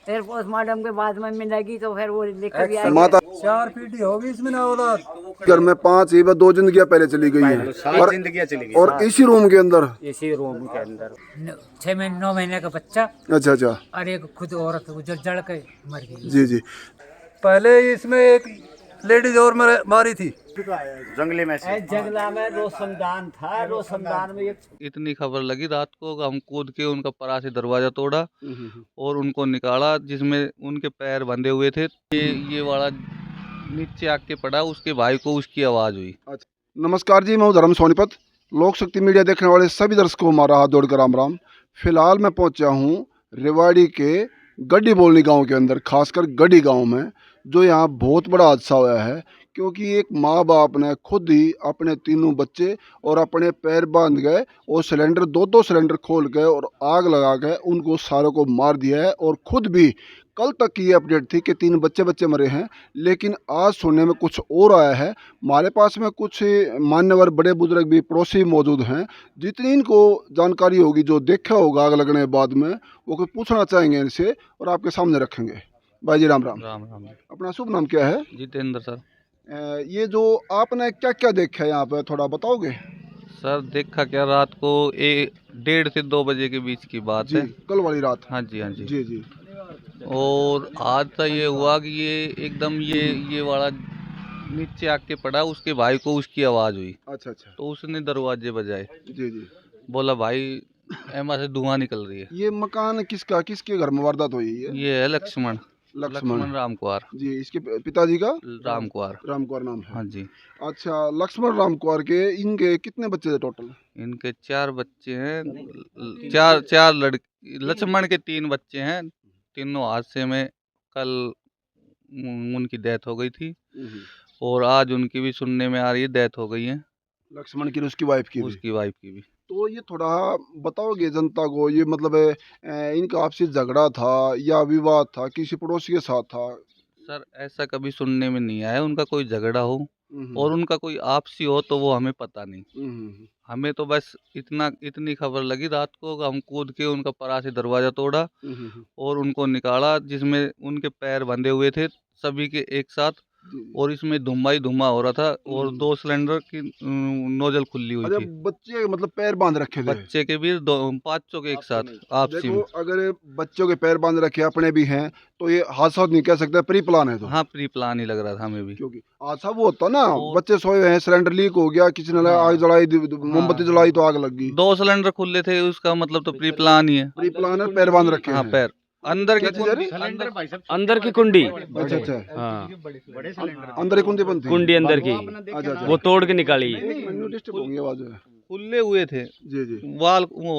फिर पोस्टमार्टम के बाद में मिलेगी तो फिर वो लेकर भी आएगी। माता 4 पीढ़ी होगी इसमें ना औलाद। घर में 5 ही 2 जिंदगियां पहले चली गई हैं और इसी रूम के अंदर। इसी रूम के अंदर 6 महीने 9 महीने का बच्चा अच्छा अच्छा और एक खुद औरत जड़ के मर गई। जी जी। पहले इसमें एक लेडीज और मारी थी जंगले में से। जंगला में रोशनदान था, रोशनदान में इतनी खबर लगी रात को, हम कूद के उनका परा से दरवाजा तोड़ा और उनको निकाला, जिसमें उनके पैर बंधे हुए थे। ये वाला नीचे आके पड़ा, उसके भाई को उसकी आवाज हुई। नमस्कार जी, मैं धर्म सोनीपत। लोक शक्ति मीडिया देखने वाले सभी दर्शकों को हमारा हाथ जोड़कर राम राम। फिलहाल मैं पहुंचा हूं रेवाड़ी के गड्डी बोलनी गांव के अंदर, खासकर गड्डी गांव में, जो यहां बहुत बड़ा हादसा हुआ है। क्योंकि एक माँ बाप ने खुद ही अपने तीनों बच्चे और अपने पैर बांध गए और सिलेंडर दो सिलेंडर खोल के और आग लगा के उनको सारों को मार दिया है। और खुद भी कल तक की ये अपडेट थी कि 3 बच्चे मरे हैं, लेकिन आज सुनने में कुछ और आया है। हमारे पास में कुछ मान्यवर बड़े बुजुर्ग भी पड़ोसी मौजूद हैं, जितनी इनको जानकारी होगी, जो देखा होगा आग लगने के बाद में, वो कुछ पूछना चाहेंगे इनसे और आपके सामने रखेंगे। भाई जी राम राम। राम राम। अपना शुभ नाम क्या है? जितेंद्र सर। ये जो आपने क्या क्या देखा है यहाँ पे, थोड़ा बताओगे? सर देखा क्या, रात को 1:30 से 2 बजे के बीच की बात है। कल वाली रात। हाँ जी हाँ जी। जी जी। और आज तो ये हुआ कि ये एकदम ये वाला नीचे आके पड़ा, उसके भाई को उसकी आवाज हुई। अच्छा अच्छा। तो उसने दरवाजे बजाए, जी जी। बोला भाई एमा से धुआं निकल रही है। ये मकान किसके घर में वारदात हुई है? ये है लक्ष्मण राम कुमार जी। इसके पिताजी का राम कुमार नाम है। हाँ जी। अच्छा, लक्ष्मण राम कुमार के इनके कितने बच्चे थे टोटल? इनके 4 बच्चे हैं, चार लड़के। लक्ष्मण के 3 बच्चे हैं, तीनों हादसे में कल उनकी डेथ हो गई थी और आज उनकी भी सुनने में आ रही है डेथ हो गई है। लक्ष्मण की, उसकी वाइफ की भी। तो ये थोड़ा बताओगे जनता को, ये मतलब इनका आपसी झगड़ा था या विवाद था, किसी पड़ोसी के साथ था? सर ऐसा कभी सुनने में नहीं आया उनका कोई झगड़ा हो और उनका कोई आपसी हो, तो वो हमें पता नहीं। हमें तो बस इतनी खबर लगी रात को, हम कूद के उनका परा से दरवाजा तोड़ा और उनको निकाला, जिसमें उनके पैर बंधे हुए थे सभी के एक साथ, और इसमें धुआं ही धुआं हो रहा था और 2 सिलेंडर की नोजल खुली हुई थी। बच्चे मतलब पैर बांध रखे थे? बच्चे के भी 5 के एक साथ आपसी में। अगर बच्चों के पैर बांध रखे अपने भी हैं तो ये हादसा नहीं कह सकते, प्री प्लान है। तो हाँ, प्री प्लान ही लग रहा था हमें भी। क्योंकि हादसा वो होता ना, बच्चे सोए हुए हैं, सिलेंडर लीक हो गया, किसी ने आग जलाई, मोमबत्ती जलाई तो आग लग गई। 2 सिलेंडर खुले थे, उसका मतलब तो प्री प्लान ही है। प्री प्लान है, पैर बांध रखे हाँ, हैं। पैर अंदर की अंदर की कुंडी। अच्छा अच्छा। हाँ, अंदर ही कुंडी बंद थी? कुंडी अंदर की, अच्छा। वो तोड़ के निकाली। डिस्टर्ब होंगी आवाज। खुले हुए थे जी जी। वाल, वो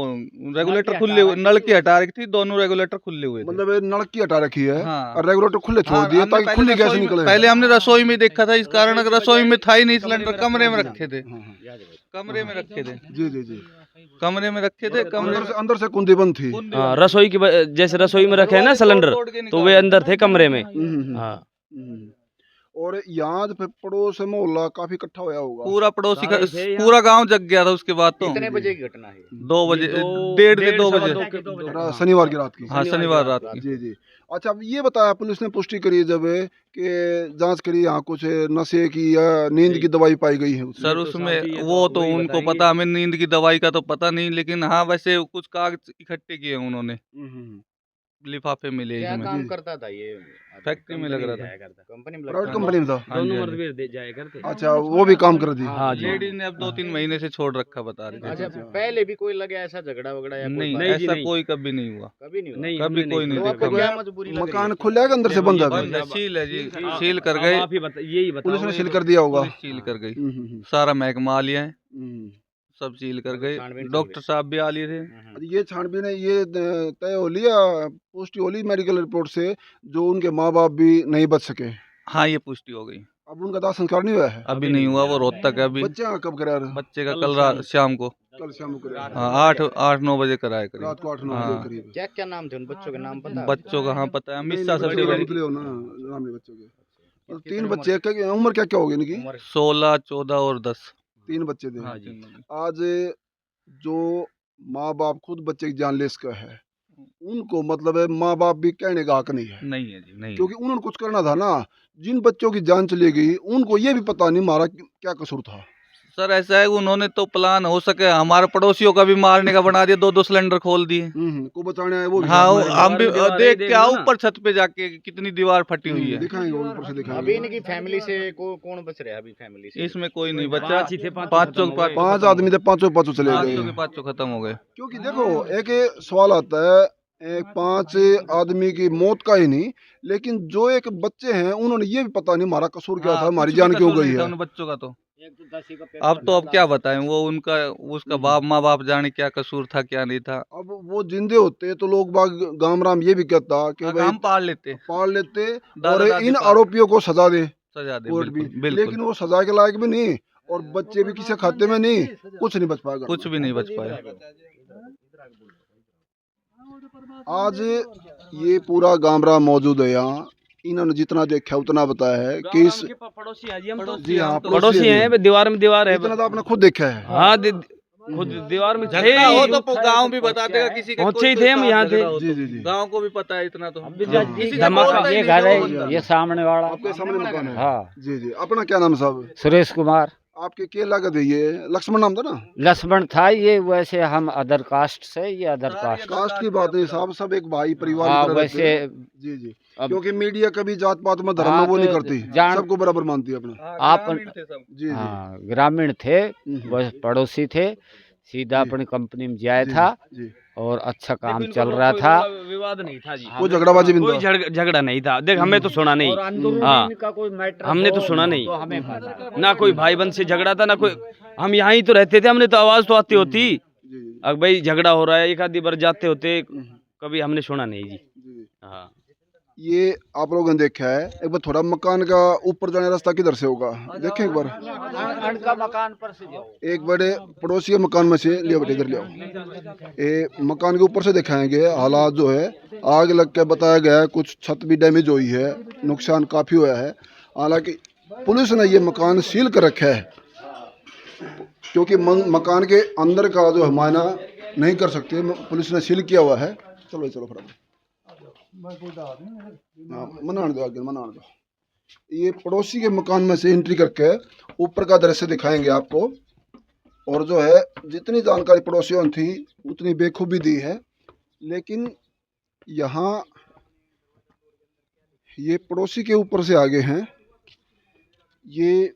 रेगुलेटर खुले हुए, नल की हटा रखी थी, दोनों रेगुलेटर खुले हुए थे। मतलब नल की हटा रखी है। हाँ। और रेगुलेटर खुले छोड़ दिए ताकि खुली गैस निकले। पहले हमने रसोई में देखा था, इस कारण अगर रसोई में था ही नहीं सिलेंडर, कमरे में रखे थे। कमरे में रखे थे। जी जी जी। कमरे में रखे थे। अंदर से कुंडी बंद थी। हाँ, रसोई की जैसे रसोई में रखे हैं ना सिलेंडर, तो वे अंदर थे कमरे में। हाँ। और यहाँ पे पड़ोस मोहल्ला काफी इकट्ठा होया होगा। पूरा पड़ोसी पूरा गांव जग गया था उसके बाद। तो कितने बजे की घटना है? 2 बजे, 1:30 से 2 बजे, शनिवार की रात की। हाँ, शनिवार रात की। जी जी। अच्छा, अब ये बताया पुलिस ने पुष्टि करी जब कि जांच करी, यहाँ कुछ नशे की या नींद की दवाई पाई गई है? सर उसमें वो तो उनको पता, हमें नींद की दवाई का तो पता नहीं, लेकिन हाँ वैसे कुछ कागज इकट्ठे किए उन्होंने, लिफाफे मिले। क्या काम करता था ये? फैक्ट्री में लग रहा था, कंपनी में, प्राइवेट कंपनी में था। दोनों मर्द जाया करते। अच्छा, वो भी काम कर दी? हाँ जी। लेडीज ने अब 2-3 महीने से छोड़ रखा, बता रही थी। अच्छा, पहले भी कोई लगे ऐसा झगड़ा वगड़ा या नहीं, ऐसा कोई कभी नहीं हुआ। कभी नहीं हुआ? कभी कोई नहीं तो देखा। आपको क्या मजबूरी लग रही है? मकान खुला है, अंदर से बंद है? बंद है, सील है जी, सील कर गए। यही बताओ। पुलिस ने सील कर दिया होगा। सील कर गई, सारा महकमा आ लिया है, सब सील कर गए। डॉक्टर साहब भी आ लिए थे। ये छानबीन है, ये तय हो लिया, पुष्टि हो ली मेडिकल रिपोर्ट से, जो उनके माँ बाप भी नहीं बच सके? हाँ, ये पुष्टि हो गई। अब उनका दाह संस्कार नहीं हुआ है? अभी नहीं हुआ, वो रोहतक है अभी। बच्चे कब करा? बच्चे का कल रात शाम को, कल शाम को करा। हाँ, 8-9 बजे कराया करीब। रात को 8-9 बजे करीब। क्या क्या नाम थे उन बच्चों के? नाम पता है? बच्चों का हाँ पता है, मिस्सा सबसे बड़ी। निकले हो ना नाम है बच्चों के? 3 बच्चे, उम्र क्या क्या होगी इनकी? 16, 14 और 10। 3 बच्चे थे। हाँ जी। आज जो माँ बाप खुद बच्चे की जान ले सका है, उनको मतलब है माँ बाप भी कहने का हक नहीं है, नहीं है जी, नहीं है। क्योंकि उन्होंने कुछ करना था ना। जिन बच्चों की जान चली गई उनको ये भी पता नहीं मारा क्या कसूर था। सर ऐसा है उन्होंने तो प्लान हो सके हमारे पड़ोसियों का भी मारने का बना दिया, 2-2 सिलेंडर खोल दिए। को बचाने आए वो भी हाँ साथ में। हम भी दीवार देख ही के आओ देख लो ना। ऊपर छत पे जाके कितनी दीवार फटी हुई है। दिखाएंगे ऊपर से अभी दिखाएंगे। इनकी फैमिली से कौन बच रहा है अभी फैमिली से? इसमें कोई नहीं बचा, पांच ही थे, पांचों पांचों खत्म हो गए। 5 आदमी थे, पांचों चले गए। के पांचों खत्म हो गए। क्योंकि देखो एक सवाल आता है, 5 आदमी की मौत का ही नहीं, लेकिन जो एक बच्चे हैं उन्होंने ये भी पता नहीं हमारा कसूर क्या था, हमारी जान क्यों गई है। उन बच्चों का तो अब क्या बताएं, वो उनका उसका बाप माँ बाप जाने क्या कसूर था क्या नहीं था। अब वो जिंदे होते तो लोग बाग गाम राम ये भी कहता कि भाई हम पाल लेते, और इन आरोपियों को सजा दे सजा दे, कोर्ट भी, बिल्कुल, बिल्कुल। लेकिन वो सजा के लायक भी नहीं और बच्चे भी किसी खाते में नहीं, कुछ नहीं बच पाएगा, कुछ भी नहीं बच पाया। आज ये पूरा गामरा मौजूद है यहाँ, इन्होंने जितना देखा उतना बताया है कि इस पड़ोसी है जी, हम तो जी हाँ पड़ोसी हैं, दीवार में दीवार है। इतना तो आपने खुद देखा है। हाँ खुद दीवार में थे झगड़ा हो ही। तो गांव भी बता देगा, किसी के पहुंचे ही थे हम यहाँ थे। जी गांव को भी पता है इतना तो। धमाका ये घर है, ये सामने वाला। आपके सामने मकान है। हाँ जी अपना क्या नाम है साहब? सुरेश कुमार। आपके क्या लागत है? ये लक्ष्मण नाम था ना? लक्ष्मण था ये, वैसे हम अदर कास्ट से, ये अदर कास्ट की बात है साहब, सब एक भाई परिवार हाँ, की तरह रहते वैसे हैं। जी क्योंकि मीडिया कभी जात पात में धर्म हाँ, में वो नहीं तो करती, सबको बराबर मानती है अपना। आप जी हाँ ग्रामीण थे, वह पड़ोसी थे, सीधा अपनी कंपनी में जाया था जी और अच्छा काम चल रहा था। विवाद नहीं था जी, कोई झगड़ाबाजी भी कोई नहीं था। झगड़ा नहीं था। देख हमें तो सुना नहीं, हाँ हमने तो सुना नहीं, ना कोई भाई बंद से झगड़ा था ना कोई। हम यहाँ ही तो रहते थे, हमने तो आवाज तो आती होती, अब भाई झगड़ा हो रहा है एक आधी बार जाते होते, कभी हमने सुना नहीं जी। हाँ ये आप लोगों ने देखा है। एक बार थोड़ा मकान का ऊपर जाने रास्ता किधर से होगा देखें एक बार। का मकान पर से जाओ, एक बड़े पड़ोसी के मकान में से लिया बेटे इधर ले आओ। ये मकान के ऊपर से दिखाएंगे हालात जो है। आग लग के बताया गया है, कुछ छत भी डैमेज हुई है, नुकसान काफ़ी हुआ है। हालांकि पुलिस ने ये मकान सील कर रखा है, क्योंकि मकान के अंदर का जो है मायना नहीं कर सकते, पुलिस ने सील किया हुआ है। चलो फटाफट मना दो। ये पड़ोसी के मकान में से एंट्री करके ऊपर का दृश्य दिखाएंगे आपको। और जो है जितनी जानकारी पड़ोसियों ने थी उतनी बेखूबी दी है, लेकिन यहाँ ये पड़ोसी के ऊपर से आगे हैं। ये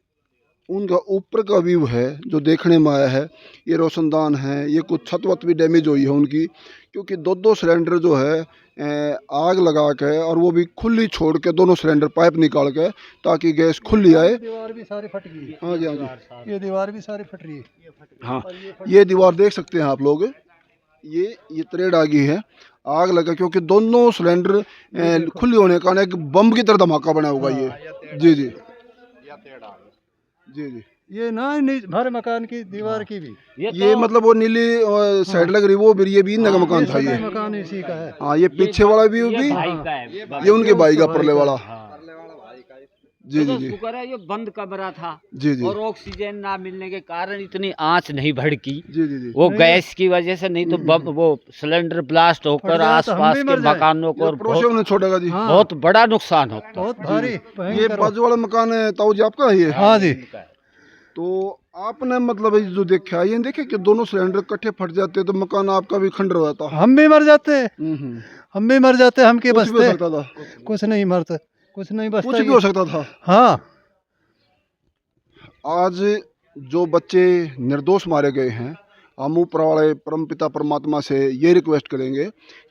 उनका ऊपर का व्यू है जो देखने में आया है। ये रोशनदान है, ये कुछ छत वत भी डैमेज हुई है उनकी, क्योंकि 2-2 सिलेंडर जो है आग लगा के, और वो भी खुली छोड़ के, दोनों सिलेंडर पाइप निकाल के ताकि गैस खुली आए। दीवार भी सारी फट गई। हाँ जी ये दीवार भी सारी फट रही है। हाँ ये दीवार देख सकते हैं आप लोग, ये त्रेड आ गई है, आग लगा, क्योंकि दोनों सिलेंडर खुली होने का एक बम की तरह धमाका बना होगा ये। जी ये ना भर मकान की दीवार की भी ये मतलब वो नीली साइड लग रही, वो भी ये भी इनका मकान था ये। मकान इसी का है। हाँ ये पीछे वाला भी ये उनके भाई का परले वाला। जी शुक्र है ये बंद कमरा था जी और ऑक्सीजन ना मिलने के कारण इतनी आंच नहीं भड़की। जी वो गैस की वजह से, नहीं तो वो सिलेंडर ब्लास्ट होकर आसपास के मकानों को पड़ोसियों ने छोड़ेगा जी। बहुत बड़ा नुकसान होता। बहुत भारी। ये बाजू वाला मकान है ताऊ जी आपका है ये? हाँ जी। तो आपने मतलब जो देखा ये देखे कि दोनों सिलेंडर इकट्ठे फट जाते तो मकान आपका भी खंडर हो जाता। हम भी मर जाते, हम भी मर जाते, हम के बचते। कुछ नहीं मरते, कुछ नहीं बचता, कुछ भी हो सकता था। हाँ आज जो बच्चे निर्दोष मारे गए हैं, हम ऊपर वाले परमपिता परमात्मा से ये रिक्वेस्ट करेंगे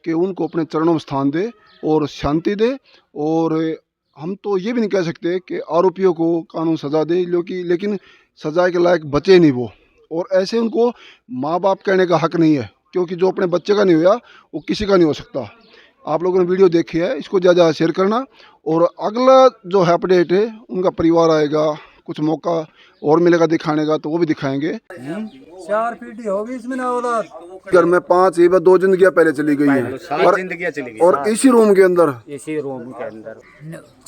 कि उनको अपने चरणों में स्थान दे और शांति दे। और हम तो ये भी नहीं कह सकते कि आरोपियों को कानून सजा दे, लेकिन सजा के लायक बचे नहीं वो, और ऐसे उनको माँ बाप कहने का हक नहीं है, क्योंकि जो अपने बच्चे का नहीं हुआ वो किसी का नहीं हो सकता। आप लोगों ने वीडियो देखी है, इसको ज़्यादा शेयर करना। और अगला जो है अपडेट है, उनका परिवार आएगा, कुछ मौका और मिलेगा दिखाने का तो वो भी दिखाएंगे। 4 पीढ़ी होगी इसमें ना औलाद। घर में 5 ही 2 जिंदगियां पहले चली गई हैं, और इसी रूम के अंदर, इसी रूम के अंदर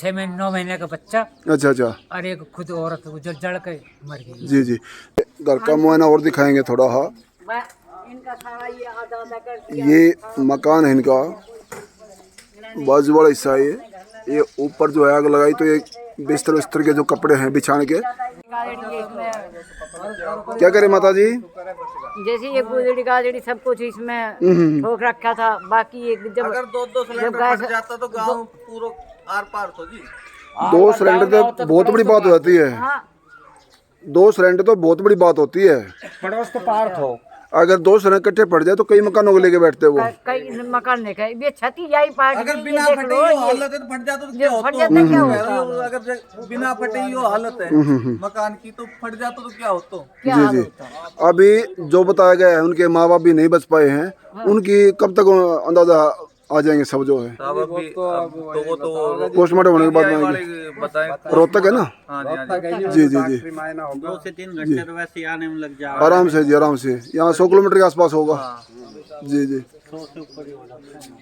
9 महीने का बच्चा अच्छा और एक खुद औरत जड़ के मर गई। जी घर का मुआयना और दिखाएंगे थोड़ा। हाँ इनका सारा ये आधा आधा कर दिया। ये मकान है इनका, बाजू वाला हिस्सा है ये ऊपर जो है आग लगाई तो ये बिस्तर उस्तर के जो कपड़े हैं बिछाने के। क्या करे माता जी? जैसे ये गुजड़ी गाजड़ी सब कुछ इसमें ठोक रखा था। बाकी एक जब अगर दो सिलेंडर फट जाता तो गांव पूरा आर पार तो जी। 2 सिलेंडर तो बहुत बड़ी बात हो जाती है। हाँ 2 सिलेंडर तो बहुत बड़ी बात होती है। पड़ोस तो पार थो। अगर 2 सिलेंडर इकट्ठे पड़ जाए तो कई मकानों को लेके बैठते वो। कई मकान देखा ये छती जाई पार्टी। अगर बिना फटे यो हालत है तो फट जाता तो क्या होता? फट जाता क्या होता? अगर बिना फटे यो हालत है मकान की तो फट जाता तो क्या होता? क्या जी हाल जी। होता? अभी जो बताया गया है उनके माँ बाप भी नहीं बच पाए हैं, उनकी कब तक अंदाजा आ जाएंगे सब जो है? तो पोस्टमार्टम होने के बाद में बताएं। रोहतक है ना? हाँ जी, हाँ जी। जी जी जी 2 से 3 घंटे तो वैसे ही आने में लग जाए। आराम से जी, आराम से। यहाँ 100 किलोमीटर के आसपास होगा। जी जी।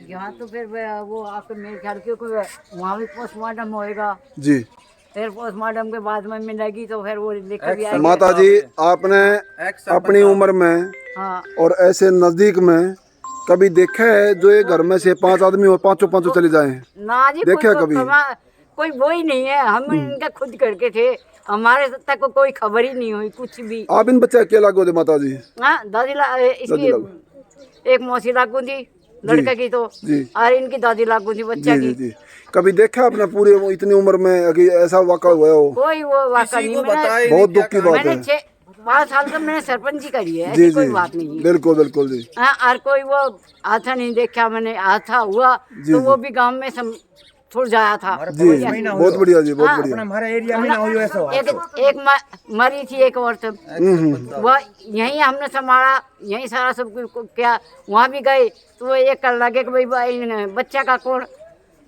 यहाँ तो फिर वो आपके मेरे ख्याल के वहाँ भी पोस्टमार्टम होएगा। जी फिर पोस्टमार्टम के बाद में मिलेगी तो फिर वो लेकर भी आएंगे। माता जी, आपने अपनी उम्र में हाँ और ऐसे नजदीक में कभी देखा है जो ये घर में से 5 आदमी और पांचों चले जाए? ना जी देखा कभी? कोई वो ही नहीं है। हम इनका खुद करके थे, हमारे तक कोई खबर ही नहीं हुई कुछ भी। आप इन बच्चे अकेला को दे माता जी? हाँ दादी इसकी एक मौसी लागू थी लड़के की तो, जी। और इनकी दादी लागू थी बच्चा जी जी की। जी। कभी देखा आपने पूरे इतनी उम्र में कि ऐसा वाक़ा हुआ हो? कोई वो वाक़ा नहीं। मैंने बहुत दुख की बात है। 5 साल तक मैंने सरपंच करी है, जी ऐसी कोई जी बात नहीं है। बिल्कुल बिल्कुल जी। हाँ, और कोई वो हाथा नहीं देखा मैंने। हाथा हुआ तो वो भी गांव में छुड़ जाया था। जी बहुत बढ़िया जी, बहुत बढ़िया। हमारे एरिया में ना हो ऐसा। एक मरी थी एक औरत, वो यही हमने संभाला, यही सारा सब कुछ किया। वहाँ भी गए तो वो ये कर लगे कि भाई बच्चा का कौन,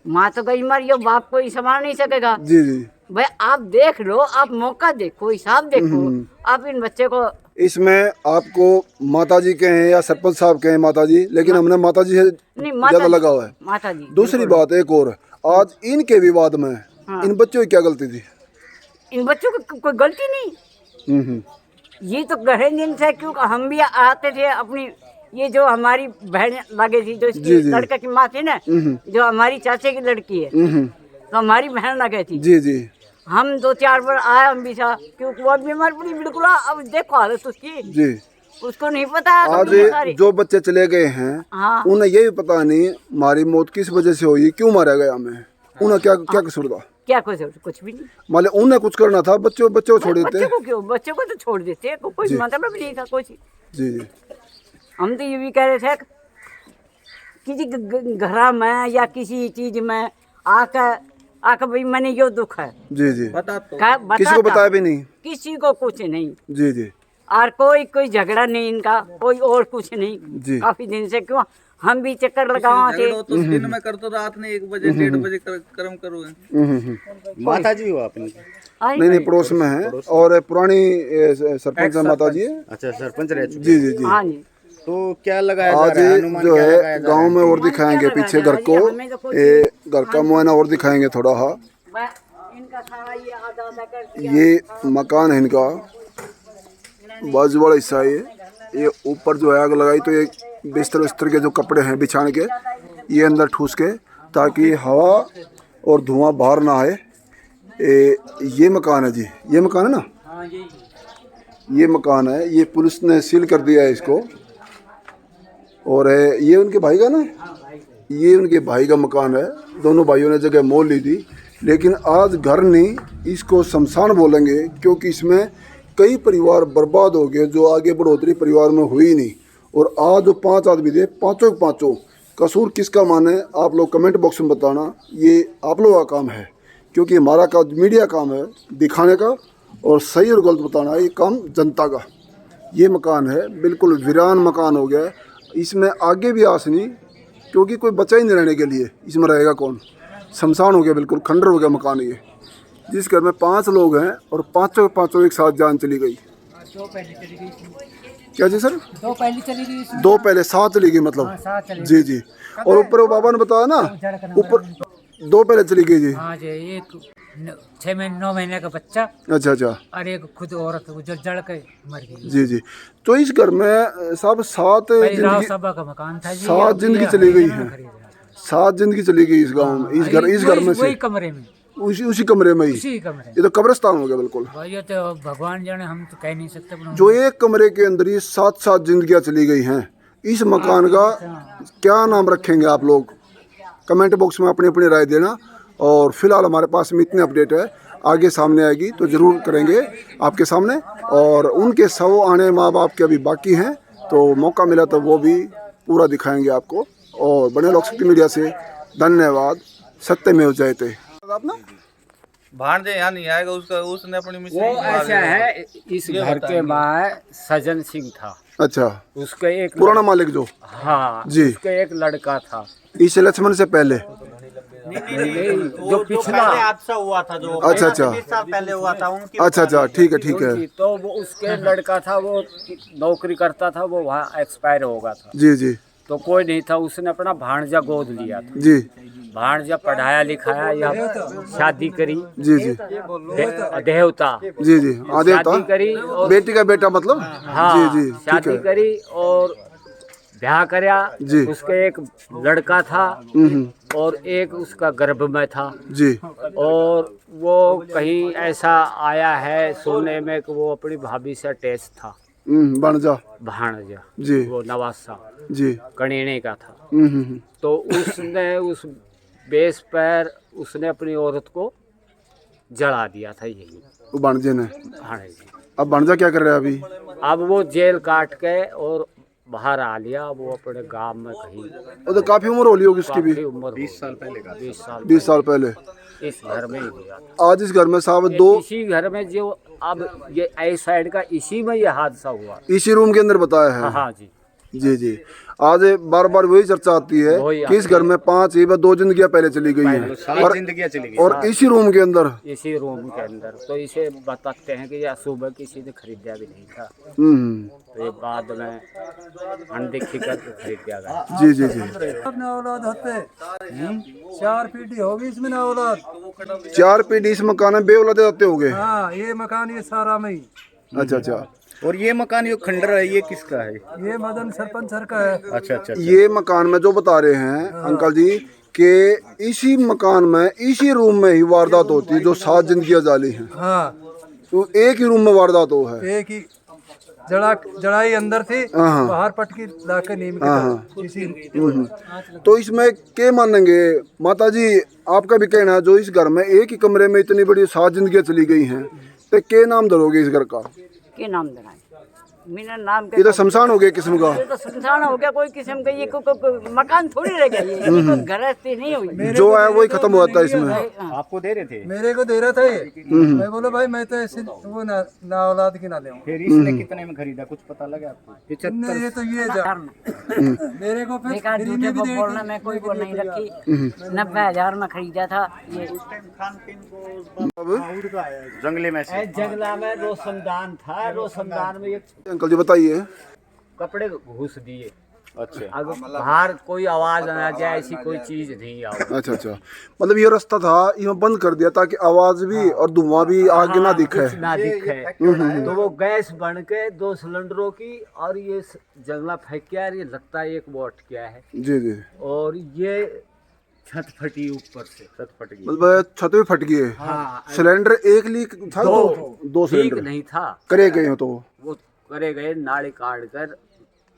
माँ तो गई मर, यो बाप कोई संभाल नहीं सकेगा। जी जी। भाई आप देख लो, आप मौका देखो, हिसाब देखो, आप इन बच्चे को। इसमें आपको माता जी कहें या सरपंच साहब कहें माता जी, लेकिन हमने माता जी से नहीं, ज्यादा लगा हुआ है। माता जी। दूसरी बात एक और, आज इनके विवाद में इन बच्चों की क्या गलती थी? इन बच्चों की कोई गलती नहीं। ये तो गहरे दिन से, क्योंकि हम भी आते थे अपनी, ये जो हमारी बहन लगे थी, जो इसकी लड़के की माँ थी ना, जो हमारी चाचे की लड़की है, तो हमारी बहन लगे थी। जी जी। हम 2-4 बार आए हम भी था, क्योंकि वो बीमार पड़ी बिल्कुल। अब देखो हालत उसकी, जी। उसको नहीं पता। आज जो बच्चे चले गए हैं, हाँ। उन्हें ये भी पता नहीं हमारी मौत किस वजह से हुई, क्यों मारा गया हमें, उन्हें क्या कसूर था? क्या कुछ भी नहीं। मतलब उन्हें कुछ करना था, बच्चों को छोड़ देते। बच्चे को क्यों? बच्चे को तो छोड़ देते, कोई मतलब नहीं था कुछ। जी जी। हम तो ये भी कह रहे थे किसी घर में या किसी चीज में आकर भाई मैंने यो दुख है। जी जी। किसी को बताया भी नहीं? किसी को कुछ नहीं। जी जी। और कोई झगड़ा नहीं इनका, कोई और कुछ नहीं जी। काफी दिन से। क्यों हम भी चक्कर लगावा थे तो दिन में कर तो रात में 1 बजे 1:30 बजे कर्म करो। माता जी हो आप इनकी? नहीं पड़ोस में है, और पुरानी सरपंच माता जी है। अच्छा, सरपंच रह चुके। जी जी जी। हाँ जी। तो क्या लगाया आज जो है गांव में और दिखाएंगे पीछे घर को, घर का मुआयना और दिखाएंगे थोड़ा। हाँ, इनका सारा ये आधा आधा कर दिया। ये मकान है इनका, बाजू वाला हिस्सा है ये ऊपर जो है आग लगाई तो ये बिस्तर उस्तर के जो कपड़े हैं बिछाने के, ये अंदर ठूस के, ताकि हवा और धुआं बाहर ना आए। ये मकान है जी, ये मकान है ना? ये मकान है, ये पुलिस ने सील कर दिया है इसको। और ये उनके भाई का ना, ये उनके भाई का मकान है। दोनों भाइयों ने जगह मोल ली थी, लेकिन आज घर नहीं, इसको शमशान बोलेंगे, क्योंकि इसमें कई परिवार बर्बाद हो गए जो आगे बढ़ोतरी परिवार में हुई नहीं। और आज जो 5 आदमी थे, पाँचों कसूर किसका माने, आप लोग कमेंट बॉक्स में बताना। ये आप लोगों का काम है, क्योंकि हमारा का मीडिया काम है दिखाने का और सही और गलत बताना, ये काम जनता का। ये मकान है बिल्कुल वीरान मकान हो गया, इसमें आगे भी आस नहीं, क्योंकि कोई बचा ही नहीं रहने के लिए। इसमें रहेगा कौन? शमशान हो गया, बिल्कुल खंडर हो गया मकान ये। जिस घर में 5 लोग हैं और पाँचों एक साथ जान चली गई। क्या जी सर? 2 पहले चली गई, 2 पहले 7 चली गई मतलब। जी जी। और ऊपर वो बाबा ने बताया ना, दो पहले चली गई जी। हाँ जी, एक 6 महीने 9 महीने का बच्चा अच्छा अच्छा और एक खुद औरत जो जड़ के मर गई। जी जी। तो इस घर में साहब सात भाई राव जिंदगी सभा का मकान था जी, सात अब जिंदगी ये चली गई इन्होंने है। खरीदा था। 7 जिंदगी चली गई इस गांव में, इस घर में से वही कमरे में, उसी कमरे में ही। उसी कमरे ये तो कब्रिस्तान हो गया बिल्कुल। भाई ये तो भगवान जाने, हम तो कह नहीं सकते। पर जो एक कमरे के अंदर ही 7 जिंदगियां चली गई हैं, इस मकान का क्या नाम रखेंगे आप लोग? कमेंट बॉक्स में अपनी अपनी राय देना। और फिलहाल हमारे पास में इतनी अपडेट है, आगे सामने आएगी तो ज़रूर करेंगे आपके सामने। और उनके 100 आने माँ बाप के अभी बाकी हैं, तो मौका मिला तो वो भी पूरा दिखाएंगे आपको। और बने लोक शक्ति मीडिया से धन्यवाद। सत्यमेव जयते। आप ना भांजे यहाँ नहीं आएगा, उसका उसने अपनी वो मिसेज ऐसा है, इस घर के माँ सज्जन सिंह था, अच्छा, उसका एक पुराना मालिक जो हाँ जी। उसका एक लड़का था। इस लक्ष्मण से पहले नहीं, जो पिछला हादसा हुआ था जो अच्छा अच्छा 20 साल पहले हुआ था उनकी अच्छा ठीक है ठीक है। उनकी, तो वो उसके लड़का था, वो नौकरी करता था, वो वहाँ एक्सपायर हो गया था। जी जी तो कोई नहीं था, उसने अपना भांजा गोद लिया था। जी भांजा पढ़ाया लिखाया या शादी करी, जी जी देवता जी जी। आदेव था शादी करी और बेटी का बेटा मतलब। हाँ जी जी ठीक शादी है करी और ब्याह करया। जी। उसके एक लड़का था और एक उसका गर्भ में था। जी और वो कहीं ऐसा आया है सुनने में कि वो अपनी भाभी से अटैच था, बनजा भाणजा जी वो नवासा जी। कणीने का था। तो उसने उस बेस पर उसने अपनी औरत को जला दिया था यही वो बनजे ने। भाणजी। अब बनजा क्या कर रहा है अभी? अब वो जेल काट के और बाहर आ लिया, वो अपने गांव में कहीं। वो तो काफी उम्र हो ली होगी उसकी भी। काफी उम्र 20 साल पहले का 20 साल पहले। इस घर में ही गया था। आज इस घर में साहब ये 2 इसी घर में जो अब ये आई साइड का इसी में ये हादसा हुआ। इसी रूम के अंदर बताया है। हाँ जी जी जी। आज बार बार वही चर्चा आती है वही कि इस घर में 5 या 2 जिंदगियां पहले चली गई हैं 7 जिंदगियां चली गई। और इसी रूम के अंदर। इसी रूम के अंदर। तो इसे बताते हैं कि यह सुबह किसी ने खरीदा भी नहीं था, तो ये बाद में अनदेखी करके खरीदा गया। जी जी जी। ना औलाद होते 4 पीढ़ी होगी इसमें ना औलाद। 4 पीढ़ी इस मकान में बेऔलादे जाते हो गए। हाँ ये मकान ये सारा में ही। अच्छा अच्छा। और ये मकान जो खंडर है ये किसका है? ये मदन सरपंच सर का है। अच्छा। ये मकान में जो बता रहे हैं अंकल जी कि इसी मकान में इसी रूम में ही वारदात होती है, जो 7 जिंदगियां जाली हैं। हाँ तो एक ही रूम में वारदात हो है। एक ही जड़ाई अंदर थी, हाँ। बाहर पटकी लाके नीम की तरह। इसी तो इसमें क्या मानेंगे माता जी? आपका भी कहना है जो इस घर में एक ही कमरे में इतनी बड़ी 7 जिंदगियां चली गई हैं, तो क्या नाम धरोगे इस घर का? के नाम देना है मेरा नाम ये तो शमशान हो गया किस्म का। ये तो संसार हो गया कोई किस्म का। ये कोई मकान थोड़ी रह गया, ये कोई गृहस्थी नहीं हुई। जो है वही खत्म हो जाता है इसमें। आपको दे रहे थे? मेरे को दे रहा था ये। मैं बोला भाई मैं तो ऐसे वो ना औलाद की ना ले। फिर इसने कितने में खरीदा, कुछ पता लगा आपको? ये तो ये मेरे को फिर बेकार झूठे को बोलना, मैं कोई को नहीं रखी। 90,000 में खरीदा था ये। जंगले में से जंगला में रोशनदान था, रोशनदान में ये अंकल जी बताइए। कपड़े घुस दिए। अच्छा। अगर बाहर कोई आवाज ना जाए, ऐसी कोई चीज नहीं आई। अच्छा अच्छा। मतलब ये रास्ता था ये बंद कर दिया ताकि आवाज भी और धुआं भी आगे ना दिखे। कुछ ना दिखे। तो वो गैस बन के 2 सिलेंडरों की और ये जंगला फेंक के यार, ये लगता है एक वो अट गया है। जी जी। और ये छत फटी ऊपर से, छत फट गई। मतलब छत भी फट गई है। हाँ सिलेंडर एक लीक था, 2 ठीक सिलेंडर नहीं था, करे गए हो तो वो करे गए नाड़ी काट कर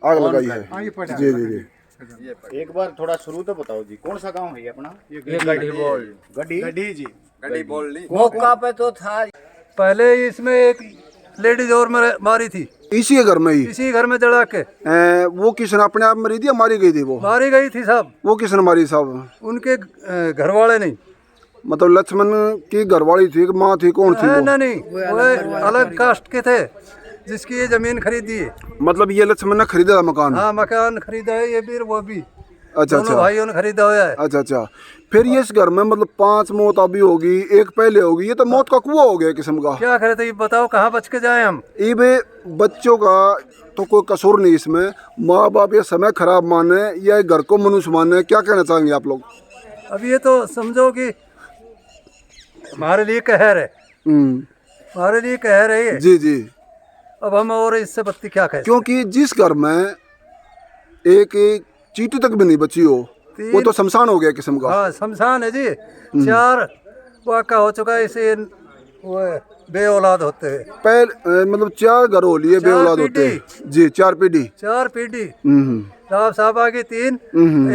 आग लगाई है। जी जी जी। एक बार थोड़ा शुरू तो बताओ जी, कौन सा गांव है ये अपना? ये गड्ढी बोल गड्ढी जी। गड्ढी बोल मौका पे तो था। पहले इसमें एक लेडीज और मारी थी इसी के घर में ही। इसी घर में जड़ा के। वो किसने अपने आप मरी थी या मारी गई थी? वो मारी गई थी साहब। वो किसने मारी साहब? उनके घर वाले नहीं। मतलब लक्ष्मण की घरवाली थी, माँ थी, कौन थी वो? नहीं वो अलग कास्ट के थे जिसकी ये जमीन खरीदी है। मतलब ये लक्ष्मण ने खरीदा था मकान? हाँ मकान खरीदा है ये भी, वो भी। अच्छा दोनों भाइयों ने खरीदा हुआ है। अच्छा अच्छा। फिर ये इस घर में मतलब 5 मौत अभी होगी, एक पहले होगी। ये तो मौत का कुआं हो गया किस्म का। क्या करे तो ये बताओ कहाँ बच के जाए हम? ये बे बच्चों का तो कोई कसूर नहीं इसमें। माँ बाप ये समय खराब माने या घर को मनुष्य माने, क्या कहना चाहेंगे आप लोग? अब ये तो समझो कि हमारे लिए कहर है, हमारे लिए कहर है ये। जी जी। अब हम और इससे बत्ती क्या कहें। क्योंकि जिस घर में एक चीटी तक भी नहीं बची हो वो तो शमशान हो गया किस्म का। हाँ शमशान है जी। 4 वाक़ा हो चुका है, इसे वो बे औलाद होते हैं। मतलब 4 घर हो लिए बे औलाद होते हैं जी। 4 पीढ़ी। 4 पीढ़ी। साहब की 3,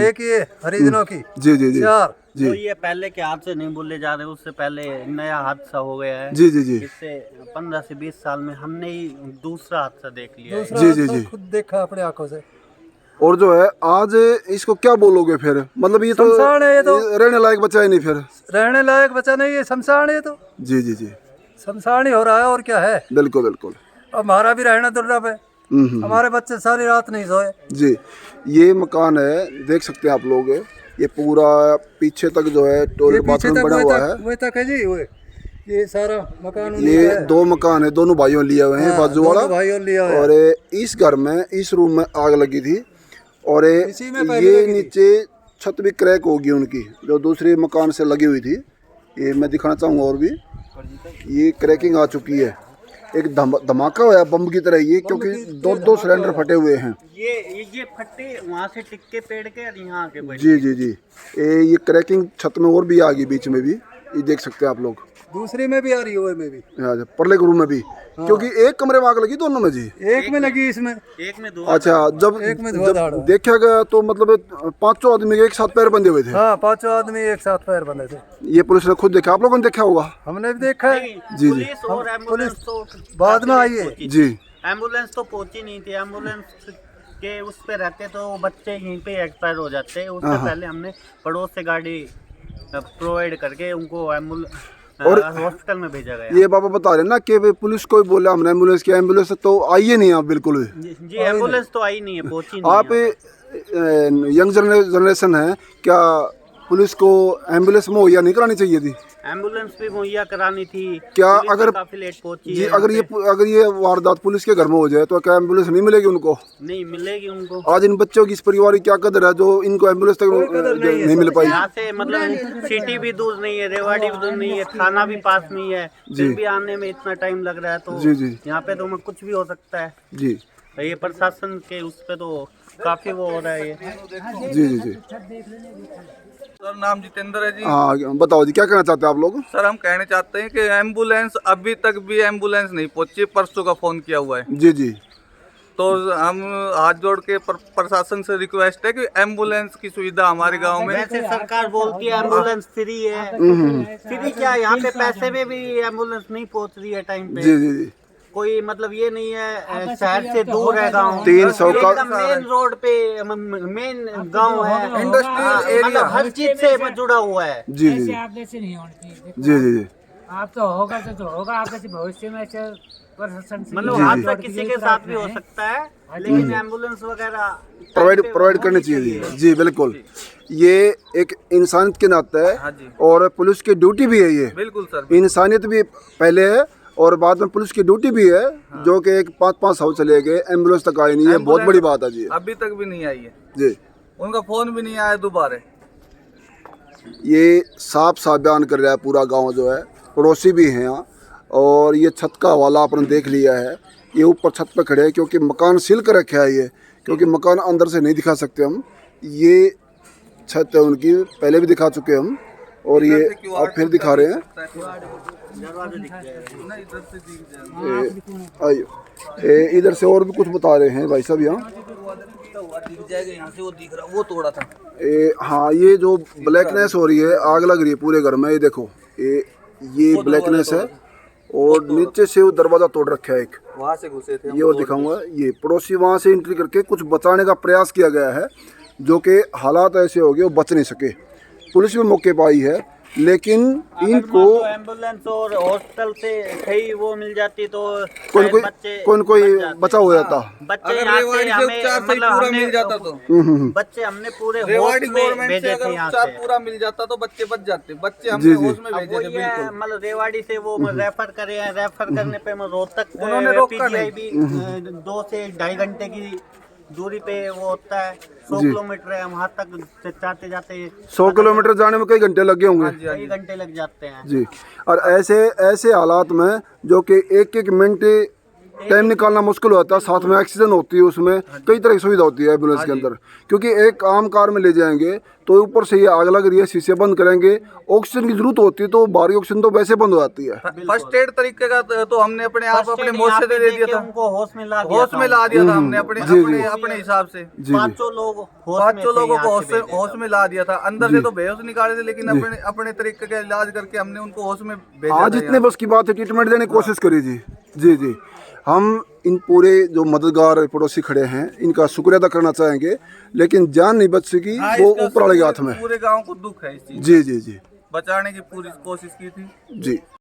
एक ये हरिजनों की। जी जी जी 4 जी। तो ये पहले के हादसे नहीं बोले जा रहे, उससे पहले नया हादसा हो गया है। जी जी जी। इससे 15 से 20 साल में हमने ही दूसरा हादसा देख लिया है। जी जी जी। खुद देखा अपने आंखों से। और जो है आज इसको क्या बोलोगे फिर? मतलब ये तो शमशान है, ये तो रहने लायक बचा ही नहीं फिर। रहने लायक बचा नहीं, ये शमशान है। तो जी जी जी शमशान ही हो रहा है और क्या है। बिल्कुल बिल्कुल। अब हमारा भी रहना दुर्लभ है। हमारे बच्चे सारी रात नहीं सोए। जी। ये मकान है, देख सकते हैं आप लोग, ये पूरा पीछे तक जो है टॉयलेट बाथरूम बना हुआ है। वही तक है जी। वो ये सारा मकान ये 2 मकान है, दोनों भाइयों लिए हुए हैं बाजू वाला। भाइयों लिया है। और इस घर में इस रूम में आग लगी थी और इसी में पहले ये लगी थी। नीचे छत भी क्रैक होगी उनकी जो दूसरे मकान से लगी हुई थी। ये मैं दिखाना चाहूँगा और भी ये क्रैकिंग आ चुकी है। एक धमाका हुआ बम की तरह ये, क्योंकि 2 सिलेंडर फटे हुए हैं। ये फटे वहाँ से टिक्के पेड़ के और यहाँ आके बैठे। जी जी जी। ये क्रैकिंग छत में और भी आ गई, बीच में भी ये देख सकते हैं आप लोग। दूसरी में भी आ रही है, में भी परले के रूम में भी। क्योंकि एक कमरे में आग लगी दोनों में जी। एक में लगी, इसमें एक में दो। अच्छा, जब देखा गया तो मतलब 5 आदमी के एक साथ पैर बंधे हुए थे। हाँ 5 आदमी एक साथ पैर बंधे थे। ये पुलिस ने खुद देखा, आप लोगों ने देखा होगा? हमने भी देखा है जी जी। पुलिस और एम्बुलेंस तो बाद में आई है जी। एम्बुलेंस तो पहुंची नहीं थी। एम्बुलेंस के उस पे रहते तो बच्चे यहीं पे एक्सपायर हो जाते। उससे पहले हमने पड़ोस से गाड़ी प्रोवाइड करके उनको हॉस्पिटल में भेजा गया। ये बाबा बता रहे ना कि पुलिस को बोला हमने एम्बुलेंस की, एम्बुलेंस तो आई ही नहीं आप बिल्कुल भी। जी एम्बुलेंस तो आई नहीं है, पहुंची नहीं। आप यंग जनरेशन है, क्या पुलिस को एम्बुलेंस मुहैया नहीं करानी चाहिए थी? एम्बुलेंस भी मुहैया करानी थी। क्या पुलिस अगर काफी लेट पहुंची जी है अगर ये वारदात पुलिस के घर में हो जाए तो क्या एम्बुलेंस नहीं मिलेगी उनको? नहीं मिलेगी उनको। आज इन बच्चों की इस परिवार की क्या कदर है जो इनको एम्बुलेंस तक नहीं मिल पाई। यहाँ से मतलब सिटी भी दूर नहीं है, रेवाड़ी भी दूर नहीं है, थाना भी पास नहीं है, फिर भी आने में इतना टाइम लग रहा है। तो जी जी। यहाँ पे तो कुछ भी हो सकता है जी। ये प्रशासन के उस पे तो काफी वो हो रहा है ये। जी जी जी। सर नाम जितेंद्र है जी। हाँ बताओ जी, क्या कहना चाहते हैं आप लोग? सर हम कहना चाहते हैं कि एम्बुलेंस अभी तक भी एम्बुलेंस नहीं पहुंची। परसों का फोन किया हुआ है। जी जी। तो हम हाथ जोड़ के प्रशासन से रिक्वेस्ट है कि एम्बुलेंस की सुविधा हमारे गांव में। वैसे सरकार बोलती है एम्बुलेंस फ्री है। फ्री क्या, यहाँ पे पैसे में भी एम्बुलेंस नहीं पहुंच रही है टाइम पे। जी जी जी। कोई मतलब ये नहीं है शहर से दूर है गांव, 300 का एकदम मेन रोड पे मेन गांव है, इंडस्ट्रियल एरिया, मतलब हर चीज से जुड़ा हुआ है। जी जी जी। आप जैसे नहीं होनी चाहिए। जी जी जी। आप तो होगा तो होगा, आप जैसे भविष्य में ऐसे प्रशासन से मतलब हादसा किसी के साथ भी हो सकता है, लेकिन एम्बुलेंस वगैरह प्रोवाइड करनी चाहिए। जी बिल्कुल, ये एक इंसानियत के नाते है। हाँ जी। और पुलिस की ड्यूटी भी है ये। बिल्कुल सर। इंसानियत भी पहले है और बाद में पुलिस की ड्यूटी भी है। हाँ। जो कि एक 5-5 साल चले गए, एम्बुलेंस तक आई नहीं है, बहुत बड़ी बात है जी। अभी तक भी नहीं आई है जी। उनका फोन भी नहीं आया दोबारा। ये साफ बयान कर रहा है पूरा गांव जो है, पड़ोसी भी हैं यहाँ। और ये छत का हवाला आपने देख लिया है। ये ऊपर छत पे खड़े हैं क्योंकि मकान सील कर रखा है ये, क्योंकि मकान अंदर से नहीं दिखा सकते हम। ये छत है उनकी, पहले भी दिखा चुके हम और ये अब फिर दिखा रहे हैं। आइए, इधर से और भी कुछ बता रहे हैं भाई साहब यहाँ। वो दिख रहा, वो तोड़ा था। हाँ, ये जो ब्लैकनेस हो रही है, आग लग रही है पूरे घर में। ये देखो, ये ब्लैकनेस है और नीचे से वो दरवाजा तोड़ रखा है एक, वहाँ से घुसे थे। ये और दिखाऊंगा। ये पड़ोसी वहाँ से एंट्री करके कुछ बचाने का प्रयास किया गया है, जो कि हालात ऐसे हो गए वो बच नहीं सके। पुलिस भी मौके पर आई है, लेकिन इनको एम्बुलेंस और हॉस्पिटल से सही वो मिल जाती तो कोई बचा हो जाता। बच्चे यहाँ से हमें मतलब मिल जाता तो बच्चे हमने पूरे रेवाड़ी होश में गवर्नमेंट से भेजे अगर थे यहाँ उपचार से। पूरा मिल जाता तो बच्चे बच जाते। बच्चे हमने होश में भेजे थे बिल्कुल। मतलब रेवाड़ी से वो रेफर करे हैं, रेफर करने पे मैं रोहतक उन्होंने रोका PGI भी 2 से 2.5 घंटे की दूरी पे वो होता है 100 किलोमीटर है, वहाँ तक जाते जाते 100 किलोमीटर जाने में कई घंटे लग गए होंगे। कई घंटे लग जाते हैं जी। और ऐसे हालात में जो कि एक मिनट टाइम निकालना मुश्किल होता है, साथ में ऑक्सीजन होती है, उसमें कई तरह की सुविधा होती है एम्बुलेंस के अंदर, क्योंकि एक आम कार में ले जाएंगे तो ऊपर से ये आग लग रही है, शीशे बंद करेंगे, ऑक्सीजन की जरूरत होती है तो बाहरी ऑक्सीजन तो वैसे बंद हो जाती है। फर्स्ट एड तरीके का तो हमने अपने आप अपने मोर्चे से दे दिया था, उनको होश में ला दिया था हमने अपने हिसाब से। पांचों लोगों को होश में ला दिया था, अंदर से तो बेहोश निकाले थे, लेकिन अपने तरीके का इलाज करके हमने उनको होश में भेजा। आज इतने बस की बात है, ट्रीटमेंट देने की कोशिश करी जी। जी जी, हम इन पूरे जो मददगार पड़ोसी खड़े हैं इनका शुक्रिया अदा करना चाहेंगे, लेकिन जान नहीं बच सकी, वो ऊपर वाले के हाथ में। पूरे गांव को दुख है इस चीज, जी जी जी, बचाने की पूरी कोशिश की थी जी।